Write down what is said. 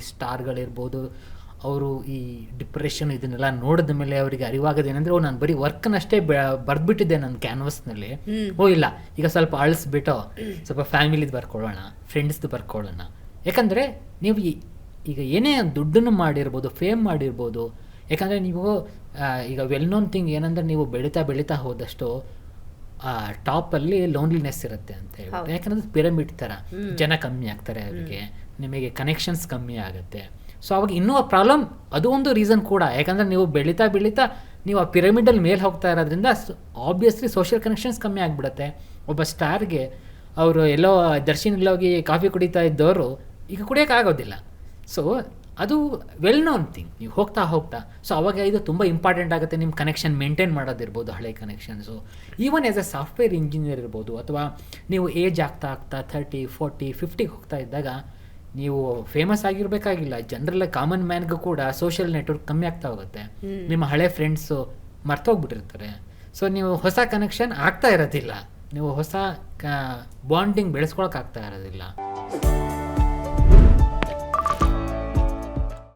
ಸ್ಟಾರ್ಗಳಿರ್ಬೋದು, ಅವರು ಈ ಡಿಪ್ರೆಷನ್ ಇದನ್ನೆಲ್ಲ ನೋಡಿದ ಮೇಲೆ ಅವರಿಗೆ ಅರಿವಾಗೋದೇನೆಂದರೆ, ನಾನು ಬರೀ ವರ್ಕ್ನಷ್ಟೇ ಬರೆದ್ಬಿಟ್ಟಿದ್ದೆ ನನ್ನ ಕ್ಯಾನ್ವಸ್ನಲ್ಲಿ. ಇಲ್ಲ ಈಗ ಸ್ವಲ್ಪ ಅಳಿಸ್ಬಿಟ್ಟು ಸ್ವಲ್ಪ ಫ್ಯಾಮಿಲಿದು ಬರ್ಕೊಳ್ಳೋಣ, ಫ್ರೆಂಡ್ಸ್ದು ಬರ್ಕೊಳ್ಳೋಣ. ಯಾಕಂದರೆ ನೀವು ಈಗ ಏನೇ ದುಡ್ಡನ್ನು ಮಾಡಿರ್ಬೋದು, ಫೇಮ್ ಮಾಡಿರ್ಬೋದು, ಯಾಕಂದರೆ ನೀವು ಈಗ ವೆಲ್ ನೋನ್ ಥಿಂಗ್ ಏನಂದರೆ, ನೀವು ಬೆಳೀತಾ ಹೋದಷ್ಟು ಟಾಪಲ್ಲಿ ಲೋನ್ಲಿನೆಸ್ ಇರುತ್ತೆ ಅಂತ ಹೇಳ್ಬಿಟ್ಟು. ಯಾಕಂದರೆ ಪಿರಮಿಡ್ ಥರ ಜನ ಕಮ್ಮಿ ಆಗ್ತಾರೆ, ಅವರಿಗೆ ನಿಮಗೆ ಕನೆಕ್ಷನ್ಸ್ ಕಮ್ಮಿ ಆಗುತ್ತೆ. ಸೊ ಅವಾಗ ಇನ್ನೂ ಪ್ರಾಬ್ಲಮ್, ಅದು ಒಂದು ರೀಸನ್ ಕೂಡ. ಯಾಕಂದರೆ ನೀವು ಬೆಳೀತಾ ನೀವು ಆ ಪಿರಮಿಡಲ್ಲಿ ಮೇಲೆ ಹೋಗ್ತಾ ಇರೋದ್ರಿಂದ ಆಬ್ವಿಯಸ್ಲಿ ಸೋಷಿಯಲ್ ಕನೆಕ್ಷನ್ಸ್ ಕಮ್ಮಿ ಆಗಿಬಿಡುತ್ತೆ. ಒಬ್ಬ ಸ್ಟಾರ್ಗೆ ಅವರು ಎಲ್ಲೋ ದರ್ಶನಲ್ಲೋಗಿ ಕಾಫಿ ಕುಡಿತಾ ಇದ್ದವರು ಈಗ ಕುಡಿಯೋಕ್ಕಾಗೋದಿಲ್ಲ. ಸೊ ಅದು ವೆಲ್ ನೋನ್ ಥಿಂಗ್, ನೀವು ಹೋಗ್ತಾ ಸೊ ಅವಾಗ ಇದು ತುಂಬ ಇಂಪಾರ್ಟೆಂಟ್ ಆಗುತ್ತೆ. ನಿಮ್ಮ ಕನೆಕ್ಷನ್ ಮೇಂಟೈನ್ ಮಾಡೋದಿರ್ಬೋದು, ಹಳೆ connections. Even as A software engineer ಇರ್ಬೋದು, ಅಥವಾ ನೀವು ಏಜ್ ಆಗ್ತಾ 30, 40, 50 ಹೋಗ್ತಾ ಇದ್ದಾಗ ನೀವು ಫೇಮಸ್ ಆಗಿರಬೇಕಾಗಿಲ್ಲ. ಜನರಲ್ಲ ಕಾಮನ್ ಮ್ಯಾನ್ಗೂ ಕೂಡ ಸೋಷಿಯಲ್ ನೆಟ್ವರ್ಕ್ ಕಮ್ಮಿ ಆಗ್ತಾ ಹೋಗುತ್ತೆ. ನಿಮ್ಮ ಹಳೆ ಫ್ರೆಂಡ್ಸು ಮರ್ತೋಗ್ಬಿಟ್ಟಿರ್ತಾರೆ. ಸೊ ನೀವು ಹೊಸ ಕನೆಕ್ಷನ್ ಆಗ್ತಾ ಇರೋದಿಲ್ಲ, ನೀವು ಹೊಸ ಬಾಂಡಿಂಗ್ ಬೆಳೆಸ್ಕೊಳಕ್ಕೆ ಆಗ್ತಾ ಇರೋದಿಲ್ಲ.